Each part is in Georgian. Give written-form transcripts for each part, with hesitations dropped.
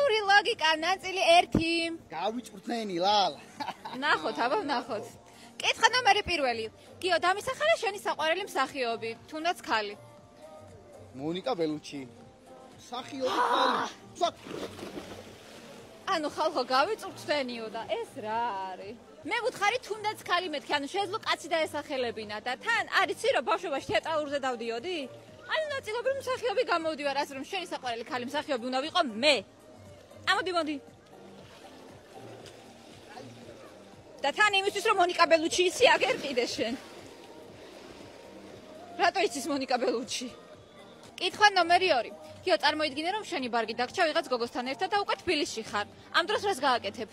ქალური ლოგიკა ნაწილი 1. გავიჭრთნენი ლალა. ნახოთ, აბა ნახოთ. კითხვა ნომერი 1. გიო, დამისახელე შენი საყვარელი მსახიობი, თუნდაც ქალი. მონიკა ბელუჩი. მსახიობი ქალი. ანუ ხალხო გავიწურთვენიო და ეს რა არის? მე ვუთხარი თუნდაც ქალი მეთქი, ანუ შეძლო კაცი დაესახელებინა და თან არიცი რომ ბავშვობაში თეატრალურზე დავდიოდი? ანუ ნაწილობრივ მსახიობი გამოვდივარ, ასე რომ შენი საყვარელი ქალი მსახიობი უნდა ვიყო მე. მოდი. და თან იმისთვის რომ მონიკა ბელუჩი იცი აგერ კიდე შენ. რატო იცის მონიკა ბელუჩი? კითხვა ნომერი 2. გიო, წარმოიდგინე რომ შენი ბარგი დაგჭა ვიღაც გოგოსთან ერთად და უკვე თბილისში ხარ. ამ დროს რას გააკეთებ?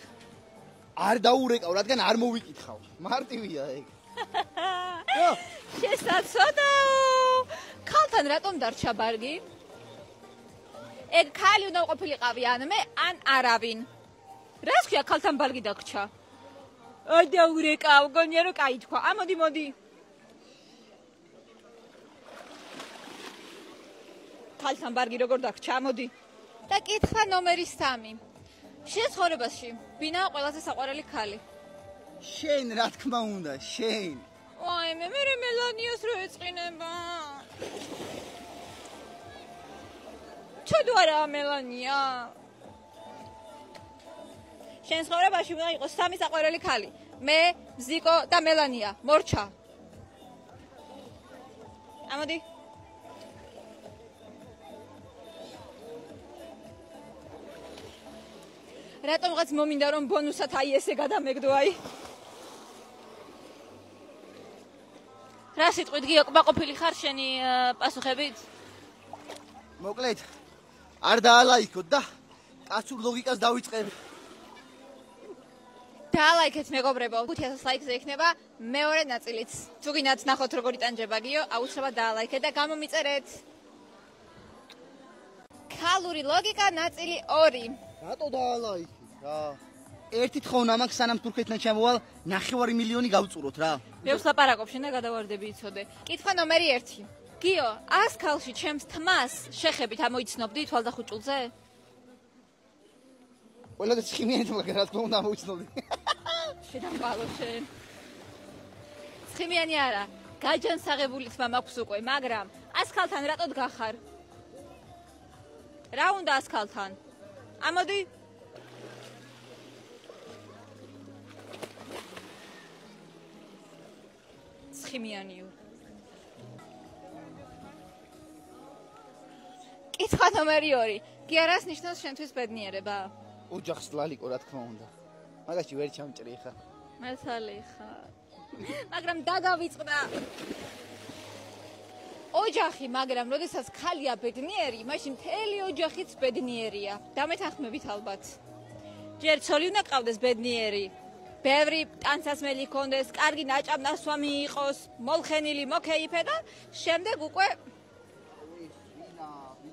არ დაურეკავ, რადგან არ მოვიკითხავ. მარტივია ეგ. შესაძლოა. ქალთან რატომ დარჩა ბარგი? ეგ ქალი უნდა ყოფილიყავი ან მე, ან არავინ. რას ქვია ქალთან ბარგი დაგჭა? აი დაურეკავ, გონია რომ კაი თქვა. მოდი. ქალთან ბარგი როგორ დაგჭა? მოდი. და კითხვა ნომერი 3. შენ ცხოვრებაში ვინაა ყველაზე საყვარელი ქალი? შენ რა თქმა უნდა, შენ. აი მე მელანიას რო ეწყინება. ჩადო არა მელანია. შენ ცხოვრებაში უნდა იყოს 3 საყვარელი ქალი. მე, ზიკო და მელანია. მორჩა. ამოდი. რატომღაც მომინდა რომ ბონუსად აი ესე გადამეგდო აი. რა სიტყვით გიო, კმაყოფილი ხარ შენი პასუხებით? მოკლედ, არ დაალაიქოთ და კაცურ ლოგიკას დავიწყებ. დაალაიქეთ მეგობრებო, 5000 ლაიქზე იქნება მეორე ნაწილიც. თუ გინდათ ნახოთ როგორ იტანჯება გიო, აუცილებლად დაალაიქეთ და გამომიწერეთ. ქალური ლოგიკა ნაწილი 2. რატო დაალაიქით რა? ერთი თხოვნა მაქვს სანამ თურქეთიდან ჩამოვალ 9 მილიონი გავწუროთ რა. მე ვსლაპარაკობ შენ და გადავარდები იცოდე. კითხვა ნომერი 1. გიო, 100 ქალში ჩემს თმას შეხებით ამოიცნობდი თვალდახუჭულზე? ყველადაც ხიმიანით მაგრამ რა თქმა უნდა ამოიცნობდი. შედამყალო შენ. ხიმიანი არა, გაჯანსაღებული თმა მაქვს უკვე, მაგრამ 100 ქალთან რატოდ გახარ? რა უნდა 100 ქალთან? ამოდი. ხიმიანიო. კითხვა ნომერი 2. გიარას ნიშნავს შენთვის ბედნიერება? ოჯახს ლალიკო რა თქმა უნდა. მაგაში ვერ ჩამჭრი ხა. მესალი ხარ. მაგრამ დაგავიწყდა. ოჯახი, მაგრამ როდესაც ქალია ბედნიერი, მაშინ მთელი ოჯახიც ბედნიერია. დამეთანხმებით ალბათ. ჯერ ცოლი უნდა ყავდეს ბედნიერი. ბევრი ტანსასმელი ჰქონდეს, კარგი ნაჭამნასვამი იყოს, მოლხენილი, მოკეიფე და შემდეგ უკვე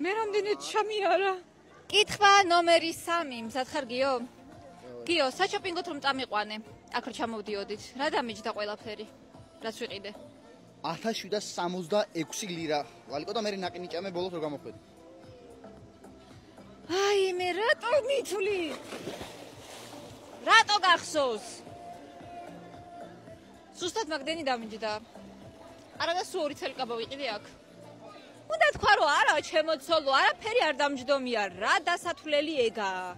მე რამდენი ჩამიარა. კითხვა ნომერი 3. მზად ხარ გიო? გიო, საჩოპინგოთ რომ წამიყვანე. აქ რო ჩამოვდიოდით. რა დამიჯდა ყველაფერი? რაც ვიყიდე? 1766 ლირა. ლალიკო და მე ნაკინიჭამე ბოლოს რო გამოხვედი. აი მე რატო მithული? რატო გახსოვს? ზუსტად მაგდენი დამიჯდა. არა და სულ 2 წელი გავიყიდე აქ. უნდა თქვა რომ არა ჩემო ცოლო, არაფერი არ დამჯდომია, რა დასათვლელი ეგაა.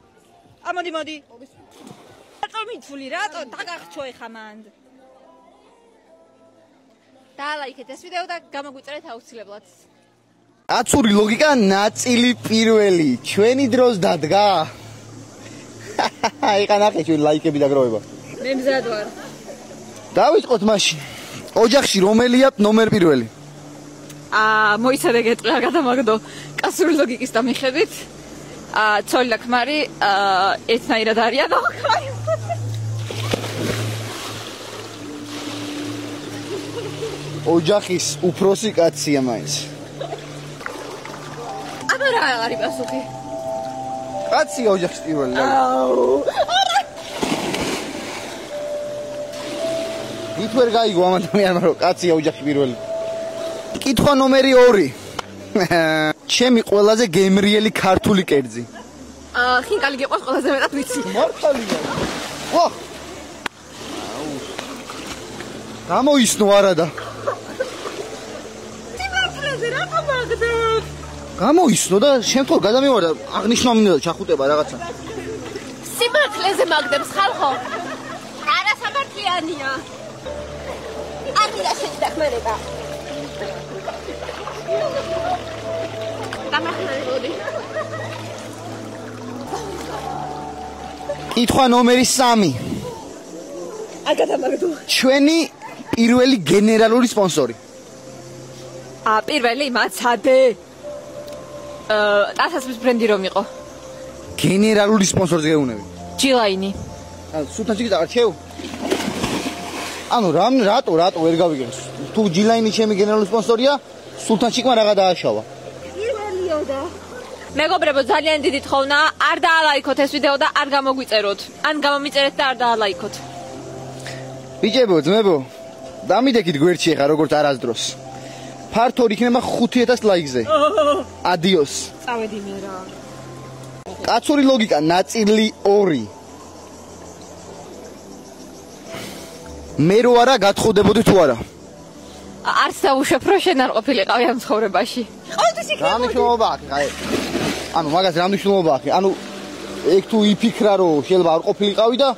მოდი. რატო მithული, რატო დაგახჩო ეხა მანდ? დაალაიქეთ ეს ვიდეო და გამოგვიწერეთ აუცილებლად. კაცური ლოგიკა ნაწილი 1. ჩვენი დროს დადგა. ეხა ნახე ჩვენ ლაიქები დაგროვება. მე მზად ვარ. დავიწყოთ მაშინ. ოჯახში რომელია ნომერ 1? მოიცადე გეტყვი არ გადამაგდო. კაცური ლოგიკის დამიხედვით, ცოლი და ქმარი ერთნაირად არიან. ოჯახის უფროსი კაცია მაინც. აბა რა არის პასუხი? კაცია ოჯახის პირველი. ით ვერ გაიგო ამ ადამიანმა რომ კაცია ოჯახის პირველი. კითხვა ნომერი 2. ჩემი ყველაზე გემრიელი ქართული კერძი. ხინკალი გიყვარს ყველაზე მეტად ვიცი. მართალია. ხო. გამოისნო არადა. სიმართლეზე რა გამაგდებ? გამოისნო და შემთხვევით გადამივარდა აღნიშნვა მინდა ჩახუტება რაღაცა. სიმართლეზე მაგდებს ხალხო. არა სამართლიანია. ამირა შედახმარება. დამახმარებული. კითხვა ნომერი 3. აგადამაგდო. ჩვენი პირველი გენერალური სპონსორი. პირველი მაცადე. ტასასმის ბრენდი რომ იყო. გენერალური სპონსორს გეუნები. ჯილაინი. სულთანჩიკი დაგარჩევ? ანუ რატო ვერ გავიგე? თუ ჯილაინი ჩემი გენერალური სპონსორია, სულთანჩიკმა რაღა დააშავა. პირველიოდა. მეგობრებო, ძალიან დიდი თხოვნა, არ დაალაიქოთ ეს ვიდეო და არ გამოგვიწეროთ. ან გამომიწერეთ და არ დაალაიქოთ. ბიჭებო, ძმებო, დამიდექით გვერდში ხა როგორც არასდროს. ფართო იქნება 5000 ლაიქზე. ადიოს. წავედი მე რა. კაცური ლოგიკა ნაწილი 2. მე რო არა გათხოვდებოდი თუ არა? არც დაუშვებ რომ შენ არ ყოფილიყავი ამ ცხოვრებაში. ყოველთვის იქნებოდი. რა მნიშვნელობა აქვს ხა? ანუ მაგას რა მნიშვნელობა აქვს? ანუ ეგ თუ იფიქრა რომ შეიძლება არ ყოფილიყავი და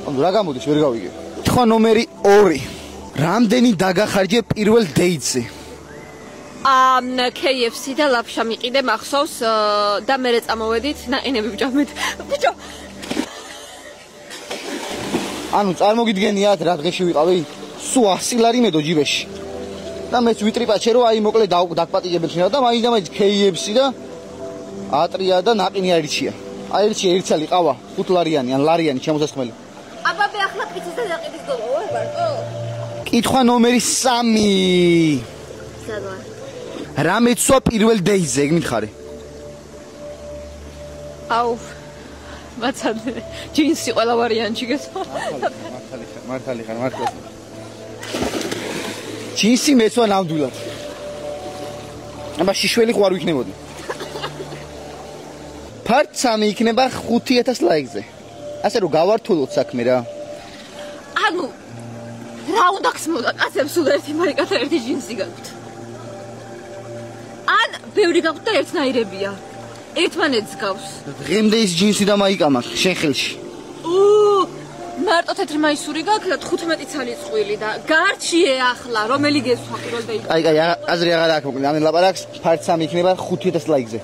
ანუ რა გამოდის ვერ გავიგე. თქვა ნომერი 2. რამდენი დაგახარჯე პირველ დეიტზე? KFC და ლაფშა მიყიდე მახსოვს და მერე წამოვედით ნაყინები ვჭამეთ. ბიჭო. ანუ წარმოგიდგენიათ რა დღეში ვიყავი? სუ 100 ლარი მედო ჯიბეში. და მეც ვიტრიპაჩე რომ აი მოკლედ დაგპატიჟებენ შენ და მაინც KFC და ატრია და ნაყინი აირჩია. აირჩია ერთალი ყავა 5 ლარიანი ან ლარიანი შემოსასხმელი. აბა მე ახლა პიცის და ნაყინის გოლა ვარ ბარტო. კითხვა ნომერი 3. სადღა. რა მეცვა პირველ დეიზე, ეგ მითხარი? აუ. მაცადე. ჯინსი ყველა ვარიანტი გესმა. მართალი ხარ. ჯინსი მეცვა ნამდვილად. აბა შიშველი ხო არ ვიქნებოდი. ფართ 3 იქნება 5000 ლაიქზე. ასე რომ გავართულოთ საქმე რა. ანუ რა უნდა გსმოდა კაცებს სულ ერთი მარიკა და ერთი ჯინსი გაქვთ. ან ბევრი გაქვთ და ერთნაირებია. ერთმანეთს გავს. დღემდე ის ჯინსი და მაიკა მაქვს შენ ხელში. მარტო თეთრი მაისური გაქვს და 15 ცალი წყვილი და გარჩიე ახლა რომელი გესვა პირველ და აი აზრი აღარ აქვს მოკლედ ამენ ლაპარაკს ფართ 3 იქნება 5000 ლაიქზე.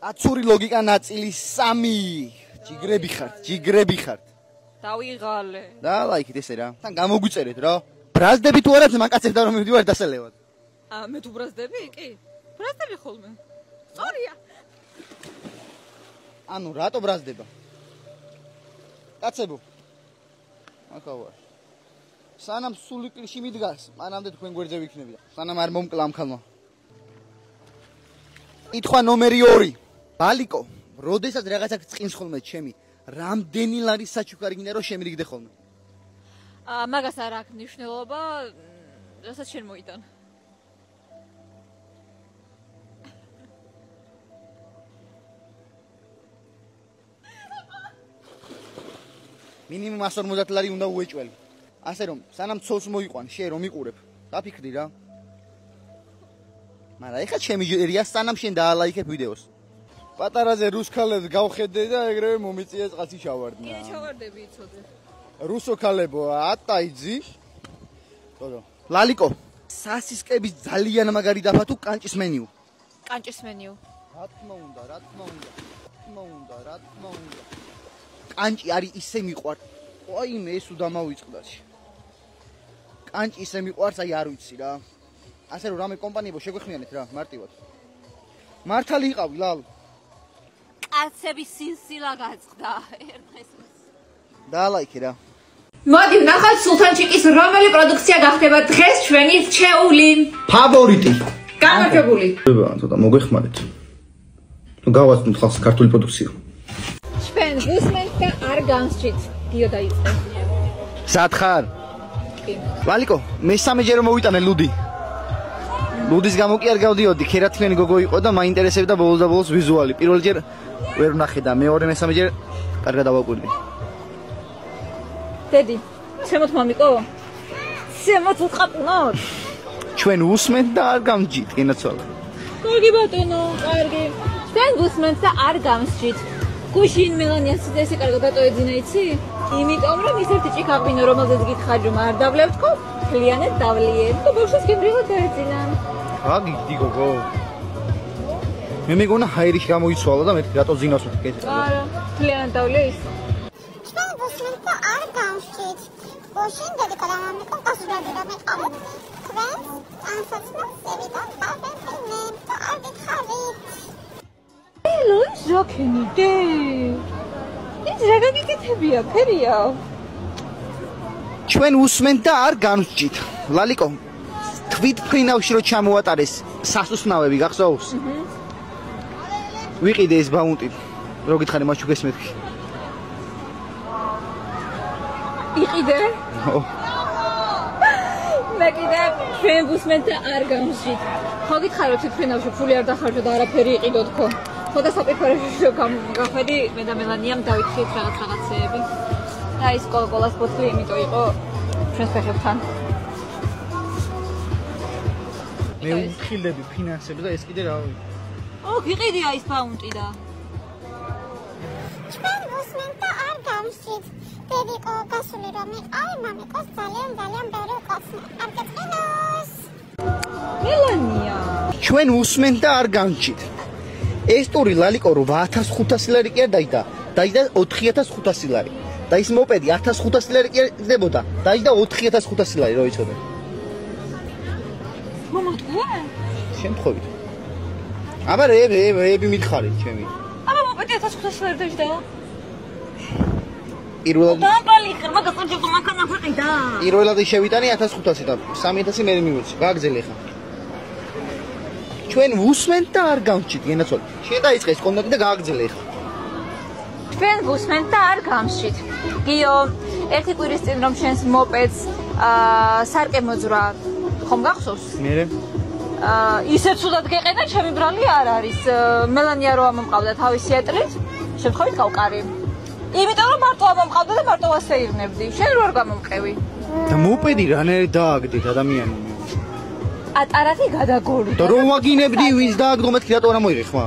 კაცური ლოგიკა ნაწილი 3. ჯიგრები ხართ. დავიღალე. და ლაიქით ესე რა. თან გამოგვიწერეთ რა. ბრაზდები თუ არა მან კაცებს და რომ მივდივარ დასალევად. მე თუ ბრაზდები? კი. ბრაზდები ხოლმე. სწორია. ანუ რატო ბრაზდება? კაცებო. ახლა სანამ სული კლში მიდგას, მანამდე თქვენ გვერდზე ვიქნებია. სანამ არ მომკლა ამ ხალმა. კითხვა ნომერი 2. ბალიკო, როდესაც რაღაცა წqins ხოლმე ჩემი, რამდენი ლარი საჩუქარი გინდა რომ შემირიგდე ხოლმე? მაგას არ აქვს მნიშვნელობა, რასაც შენ მოიტან. მინიმუმ 150 ლარი უნდა უეჭველი. ასე რომ, სანამ ცოლს მოიყვან, შენ რომ იყურებ, დაფიქრდი რა. მაგრამ ეხლა ჩემი ჯერია სანამ შენ დაალაიქებ ვიდეოს. პატარაზე რუსქალებს გავხედე და ეგრევე მომიწია წყალში ჩავარდნა. კიდე ჩავარდები იცოდე. რუსო ქალებო, ატაიძი. თორე. ლალიკო, სასისკების ძალიან მაგარი დაფა თუ კანჭის მენიუ. კანჭის მენიუ. რა თქმა უნდა. კანჭი არის ისე მიყვარ. აი მე ეს უდამავიწყდაში. კანჭი ისე მიყვარს, აი არ ვიცი რა. ასე რომ რამე კომპანიებო შეგვეხმიანეთ რა, მარტივად. მართალი იყავი, ლალ. კაცების სინსილა გაწყდა ერთხეს. დაალაიქე რა. მოდი ვნახოთ სულთანჩიკის რომელი პროდუქცია გახდება დღეს ჩვენი რჩეული. ფავორიტი. გამარჯვებული. ცოტა მოგვეხმარეთ. ნუ გავაცნოთ ხალხს ქართული პროდუქცია. ჩვენ გუსმენთ და არ განსჭით. დიო დაიწყე. სათხარ. კი. ლალიკო, მესამეჯერ მოვიტანე ლუდი. ლუდის გამო კი არ გავდიოდი, ქერათმიანი გოგო იყო და მაინტერესებდა ბოლოს და ბოლოს ვიზუალი. პირველჯერ ვერ ვნახე და მეორე მესამეჯერ კარგად დავაკვირდი. დედი, შემოთ მამიკო? შემოთ უყაპნოთ? ჩვენ უსმენთ და არ გამჯით, გენაცვალე. კარგი ბატონო, კარგი. ჩვენ გუსმენთ და არ გამსჯით. გუშინ მელანიას ეს კარგად დატოეძინა იცი? იმიტომ რომ ის ერთი ჭიქაღვინო რომელზეც გითხარჯო არ დავლევთქო, მთლიანად დავლიეთ და ბავშვს გემრიელად დაეძინა. გაგიგდი გოგო. მე მეგონა ჰაერიში გამოიცვალა და მეთქი რატო ზინავს მეთქი. არა, მთლიანად დავლე ის. ჩვენ გუსმენთ და არ გამსჯით. გუშინ დედიკალამამიკო გასულები რომ მეყავით. თქვენ ანსაცნობს ევიდან გავებინებ და არ გითხარით. ლოის ზოქენი დე. ის რა გაგიკეთებია, ფერია. ჩვენ უსმენთ და არ გამსჯით. ლალიკო, თვით ფრინავში რო ჩამოატარეს სასუსნავები გახსოვს? ვიყიდე ეს ბაუნტი. რო გითხარი მაჩუ გესმეთქი. იყიდე? ო. მე კიდე ჩვენ გუსმენთ და არ გამსჯით. ხო გითხარო თვითფრინავში ფული არ დახარჯო და არაფერი იყიდო თქო. ხო და საპირფარეში გავხედი მე და მელანიამ დავითხრით რაღაცეები. და ის კოლკოლას ბოთლი იმიტომ იყო ჩვენს ფეხებთან. მე ვხილდები ფინანსებს და ეს კიდე რა ვიცი. ო, გიყიდია ის ბაუნტი და. ჩვენ გუსმენთ და არ გამსჯით. დედიკო გასული რომ მეყავი მამიკოს ძალიან ბევრი კაცი. არ გეწყინოს. მელანია. ჩვენ უსმენთ და არ გამჯით. ეს ტური ლალიკო რო 8500 ლარი კი არ დაიდა. დაიდა 4500 ლარი. და ის მოპედი 1500 ლარი კი არ დებოდა. დაიდა 4500 ლარი, რო იცოდე. მამა თქვენ? შემთხვევით. აბა რეები მითხარი ჩემი. აბა მოპედი 1500 ლარი დაжда. პირველად დამპალი ხერმა გასაჯებო მანქანა ქვეყიდა. პირველად შევიტანი 1500 და 3000 მე მიმოწი. გააგზელე ხა. ჩვენ უსმენთ და არ გამჯით, გენაცვალე. შენ დაიწყეს კონტაქტი და გააგზელე ხა. ჩვენ გუსმენთ და არ გამსჯით. გიო, ერთი კვირის წინ რომ შენს მოპედს სარკე მოძრა ხომ გახსოვს? მერე ისე ცუდად გეყედა, ჩემი ბრალი არ არის. მელანია რო ამომყავდა თავისი ეტლით, შემთხვევით გავკარი. იმიტომ რომ მარტო ამომყავდა და მარტო ასეირნებდი. შენ რო არ გამომყევი. და მოპედი რანაირად დააგდეთ ადამიანი. ატარათი გადაგორდა. და რომ ვაგინებდი ვის დააგდო მეთქი რატო არ მოიღე ხმა?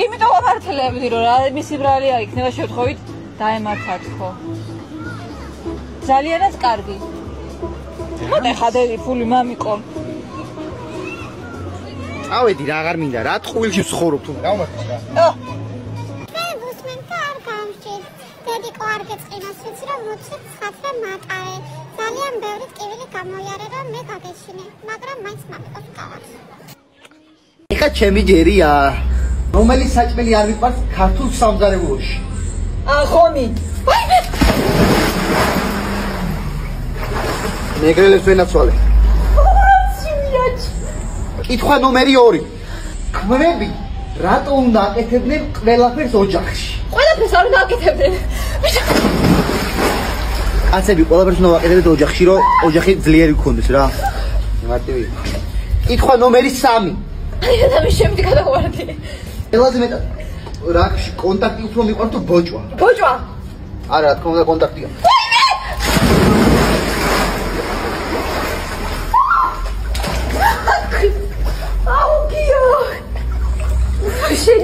იმიტომ ვამართლებდი რომ რა მისი ბრალი აიქნება შევთხოვით დაემართათ ხო. ძალიანაც კარგი. მოდი ხადები ფული მამიკო. წავედი რა აღარ მინდა რა ტყუილში ვცხოვრობ თუ გავმართე რა. ჩვენ გუსმენთ და არ გამსჯით. დედიკო არ გეწყინოს ვიცი რომ მოცით ხათრა მატარე. ძალიან ბევრი ტკივილი გამოიარე რომ მე გაგეშინე, მაგრამ მაინც მამიკოს გავახსენე. ეხა ჩემი ჯერია. რომელიც საჭმელი არ მიყვარს ქართულ სამზარეულოში. ახომი. მეგრელებს ვენაცვალე. კითხვა ნომერი 2. ქმრები რატო უნდა აკეთებდნენ ყველაფერს ოჯახში? ყველაფერს არ უნდა აკეთებდნენ. კაცები ყველაფერს უნდა აკეთებდეთ ოჯახში, რომ ოჯახი ძლიერი გქონდეს რა. მარტივი. კითხვა ნომერი 3. აი ადამიანს შემდი გადავარდი. ყველაზე მეტად რაკში კონტაქტი უფრო მიყვარს თუ ბოჭვა? ბოჭვა. არა, რა თქმა უნდა კონტაქტია. აუ გიო. შენ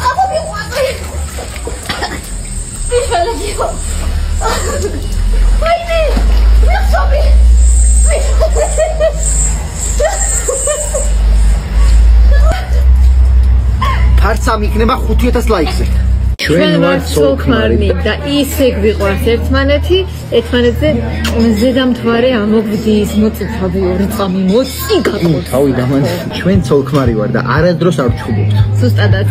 აბა მიყვარდი. მიხელა გიო. ვაიმე. მიხსოვი. ფარცამ იქნება 5000 ლაიქზე. ჩვენ ვართ სოლქმარნი და ისე გვიყვარს ერთმანეთი, ერთმანეთზე ზედამთვარე ამოგვდის მოწიფავი რწამი მოწი გაკეთე. თავი დამან ჩვენ სოლქმარი ვარ და არასდროს არ ვჩხუბობთ. ზუსტადად.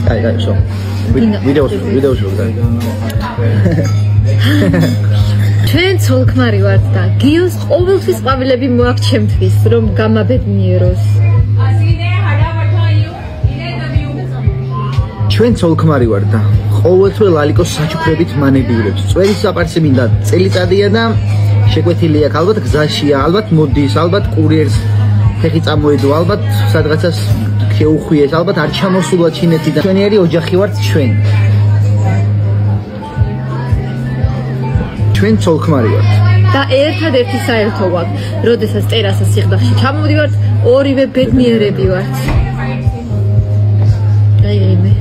აი, შო. ვიდეოში ვარ. ჩვენ ცოლქმარი ვართ და გიოს ყოველთვის ყვავილები მოაქვს რომ გამაბედნიეროს. ჩვენ ცოლქმარი ვარ და ყოველთვე ლალიკოს საჩუქრებით მანებიურებს. წვერის საპარსი მინდა წელიწადია და შეკვეთილი აქვს. ალბათ გზაშია, ალბათ მოდის, ალბათ კურიერს ფეხი წამოედო, ალბათ სადღაცას შეუხვიეს, ალბათ არ ჩამოსულა ჩინეთიდან. ჩვენიერი ოჯახი ვართ ჩვენ. ჩვენ ცოლ-ქმარი ვართ. და ერთადერთი საერთო გვაქვს, როდესაც ტერასას სიღდახში ჩამოვდივართ, ორივე ბედნიერები ვართ. გაიგე.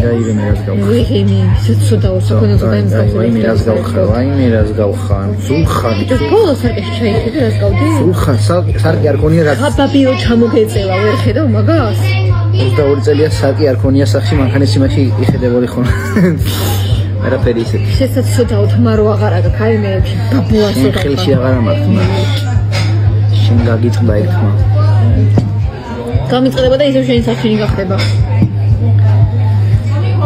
გაიგე რას გავხარ. ვიღიმი, ცოტა უსაკონო დაიმს ვაიმე რას გავხარ, ვაიმე რას გავხარ. ზულხარ. ბოლო სარკეში ჩაიხედე რას გავდი? ზულხარ, სარკე არ ქონია რაც. აბაბიო ჩამოგეწევა, ვერ ხედავ მაგას? 22 წელია სარკე არ ქონია სახში, მანქანის იმაში იხედებოდი ხოლმე. არაფერი ისეთი. შეცად ცოტა უთმარო აღარ აქვს, აი მე ბაბუას შენ ხელში აღარ ამართმა. შენ გაგიწყდა ერთმა. გამიწყდება და ისევ შენი საჩინი გახდება.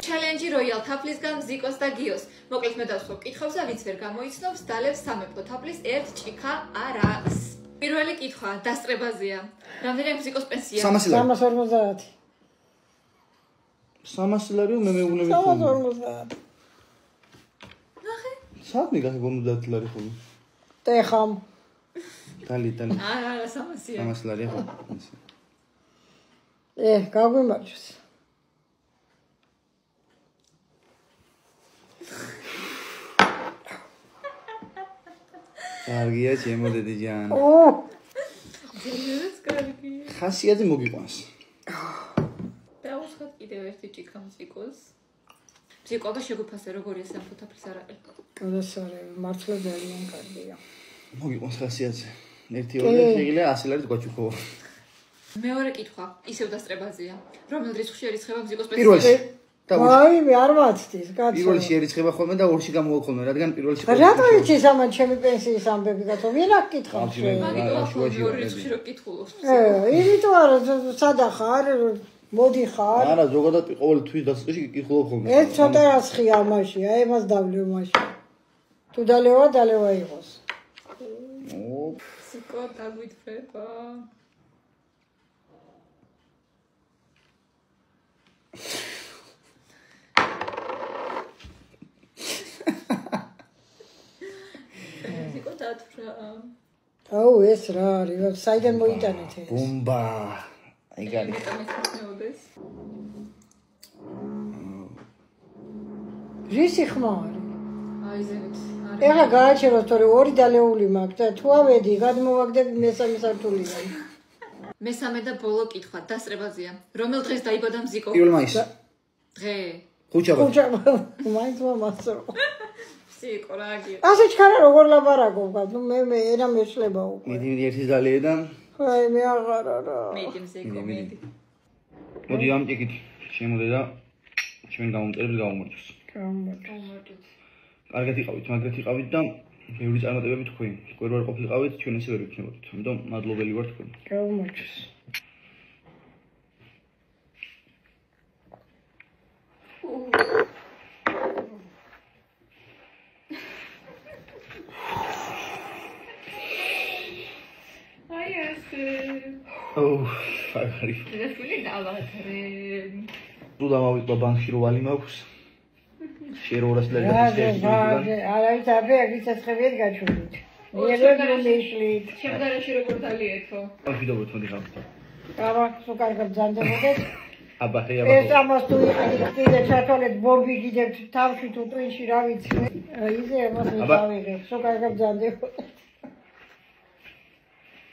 ჩალენჯი როიალ თაფლისგან ზიკოს და გიოს. მოკლედ მე დავსვავ კითხვებს და ვინც ვერ გამოიცნობს, დალევს სამეფო თაფლის ერთ ჭიქა არ აქვს. პირველი კითხვა დასწრებაზეა. რამდენი აქვს ზიკოს პენსია? 350. 300 ლარი მე მეუბნები ხოლმე. 350. საქმე გაგონუდათ ლარი ხოლმე. ტეხამ. დალი. არა 300-ია. 300 ლარია ხო? გაგვიმარჯოს. კარგია ჩემო დედიჯან. ეს კარგია. ხასიათი მოგიყვანს. დაუსხათ კიდევ ერთი ჭიქა მუსიკოს. მუსიკობა შეგვიფასე როგორია სამეფო თაფლის არაყი. კადასარე მართლა ძალიან კარგია. მოგიყვანს ხასიათზე. 1-2 შეგიძლია 100 ლარი გვაჩუქო. მეორე კითხვა, ისევ დასწრებაზეა. რომელ დღეს შეერიცხება მუსიკოს პენსია? პირველში. ვაიმე არ მაცდის, კაცო. პირველშიერიცხება ხოლმე და ორში გამოვა ხოლმე, რადგან პირველში რატო იცის ამან ჩემი პენსიის ამბები, კაცო? ვინ აქ კითხავს? იმიტომ არა, სადა ხარ? მოდი ხარ? არა, ზოგადად ყოველ თვის დასწრებში კითხულობ ხოლმე. ეს ცოტა ასხია ამაში, აი მას დავლევ მაშინ. თუ დალევა იყოს. სიკო დაგვითხრება. სიკო დათვრა. აუ ეს რა არის? საიდან მოიტანეთ ეს? ბომბა. აი გარი. რისი ხმა არის? აი ზენით. ეხლა გააჩეროთ, თორე ორი დალეული მაქვს და თუ ავედი, გადმოვაგდები მესამე სართულიდან. მესამე და ბოლო კითხვა დასწრებაზეა. რომელ დღეს დაიბადა მზიკო? 1 მაისს. დღე. ხუჭაბა. მაინც მომასწრო. სიკო რა გია. ასე ჩქარა როგორ ლაბარაკობ, ნუ მე ენა მეშლება უკვე. მიდი ერთი ზალიედან. აი მე აღარა რა. მედი მზიკო მედი. მოდი ამ ტიკით შემოდე და ჩვენ გამომწერებს გავუმორჩოს. გამომორჩოს. კარგად იყავით, მაგრად იყავით და ბევრი წარმატებები თქვენ. თქვენ ვერ ყოფილიყავით, ჩვენ ესე ვერ ვიქნებოდით. ამიტომ მადლობელი ვარ თქვენ. გამომორჩოს. აი ესე. აი. ეს ფული დავატრე. თუ დავავიწყო ბანკში რო ვალი მაქვს. შენ 200 ლარი გასწრები. არა, იცი, აგიცა ხებიეთ გაჩვენით. მიიღებდი მიშლით. შემდგარაში როგორ დალიეთო? ახი დავოთ მოდი გავხსნა. აბა, სულ კარგად ბრძანდებოდეთ. აბა, ეს ამას თუ იყიდე ჩათვალეთ ბომბი კიდევ თავში თუ ტვინში რა ვიცი. ისე ამას მივავიღე, სულ კარგად ბრძანდებოდეთ.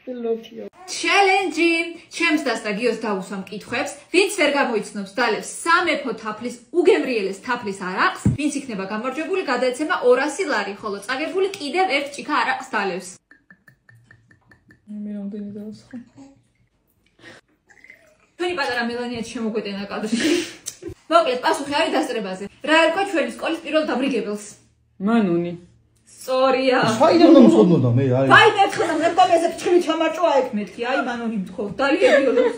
ლოთიო. ჩელენჯი! ჩემს დასწრა გიოს დავუსვამ კითხვებს, ვინც ვერ გამოიცნობს დალევს სამეფო თაფლის უგემრიელეს თაფლის არაყს, ვინც იქნება გამარჯვებული, გადაეცემა 200 ლარი, ხოლო წაგებული კიდევ ერთ ჭიქა არაყს დალევს. მე რამდენი დავსხო? ჩვენი პატარა მელანიაც შემოგვეტენა კადრში. მოკლედ, პასუხი არის დასწრებაზე. რა ერქვა ჩვენი სკოლის პირველ დაბრიგებელს? მანუნი. სწორია. საიდან უნდა მსხოდნოდა მე აი. აი მეთხნა მე კომეზე ფჩხილი ჩამარჭვა ეგ მეთქი. აი მანონი მთხო. დალიებიოდოს.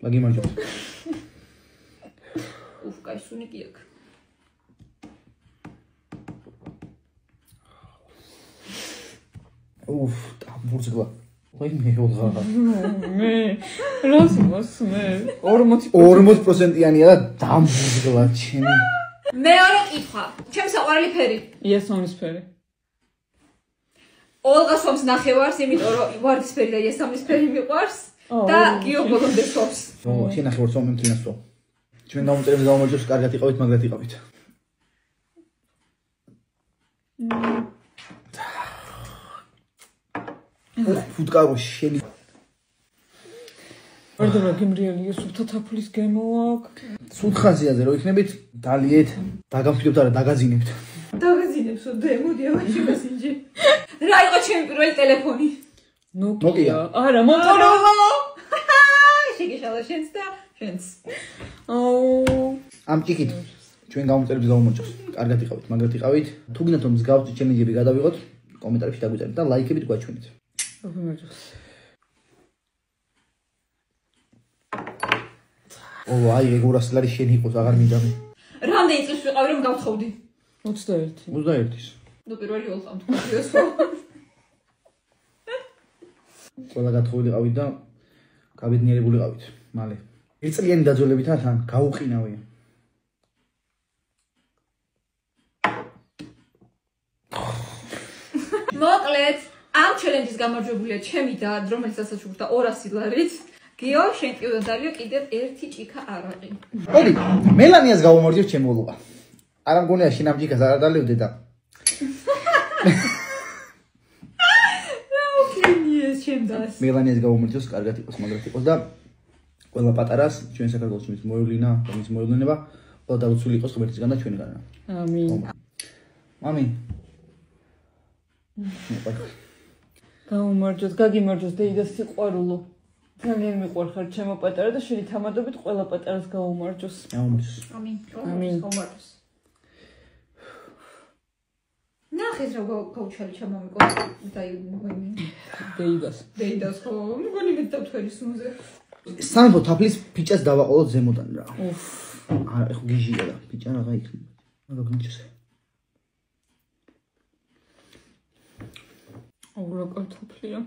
მაგიმარჯოს. უფ, კაი სუნი კი აქ. უფ, დამბურძგლა. ვაი მეოღა. მე რას მოსმე 40%-იანია და დამბუღლა ჩემი. მეორე კითხვა. ჩემს საყვარელი ფერი. იასამნისფერი. ოლღა სვამს ნახევარს, იმიტომ რომ ვარდისფერი და იასამნისფერი მიყვარს და გიო ბოლომდე სვამს. შენ ნახევარს სვამ მთლიანად სვამ. ჩვენ გამომწერებს გამომარჯვებს კარგად იყავით, მაგრად იყავით. ფუტკარო შენი. ვარდანა გემრიელია სუფთა თაფლის გემოაკ. სულ ხაზიაზე რო იქნებით, დალიეთ, დაგამშვიდობთ არა დაგაძინებთ. დაგაზინებსო დემოდი აღაში მესენჯი. რა იყო ჩემი პირველი ტელეფონი? ნოკია. არა, მოტოროლა. შეგეშალა შენს და შენს. ამ ჭიქით ჩვენ გამომწერებს გამომარჯვებს. კარგად იყავით, მაგრად იყავით. თუ გინდათ რომ მსგავსი ჩელენჯები გადავიღოთ, კომენტარებში დაგვიწერეთ და ლაიქებით გვაჩვენეთ. გამომარჯვებს. აი ეგ 200 ლარი შენ იყოს, აღარ მინდა მე. რამდენი წლის ვიყავი რომ გავთხოვდი? 21. 21-ის. ნუ პირველი ოლყამ თქვენს ხო? ყველა გათხოვილიყავით და გაბედნიერებულიყავით. მალე. ერთწლიანი დაძოლებითა თან გაუყინავია. მოკლედ, ამ ჩელენჯის გამარჯვებულია ჩემი და რომელიც ასაჩუქრდა 200 ლარით. გიო, შენ კი უნდა დალიო კიდევ ერთი ჭიქა არაყი. მოდი, მელანიას გავუმარჯვებ ჩემ ოლღა. არა მგონია შენ ამ ჭიქას არ დალევდე და ნაუქენიეს ჩემდას. მელანიას გავუმარჯვებს, კარგად იყოს, მაგრად იყოს და ყველა პატარას ჩვენ საქართველოს მის მოევლინა და მის მოევლინება ყველა დაუცველი იყოს ღმერთისგან და ჩვენგან. ამინ. მამი. გამომარჯვოს, გაგიმარჯვოს დეიდას სიყვარულო. ძალიან მიყვარხარ ჩემო პატარა და შენი თამადობით ყველა პატარას გაუმარჯვოს. გამომარჯვოს. ამინ. ამინ. გამარჯვოს. ნახეს რა გავუჩალი ჩემამიკო დაიმი. დეიდას. ხო, მგონი მეტავთვერი სუნზე. სამეფო თაფლის ფიჭას დავაყოლოთ ზემოდან რა. არა, ეხო გიჟია და ფიჭა რაღა იქნება. მაგა გიჭეს. აურა კარტოფლია.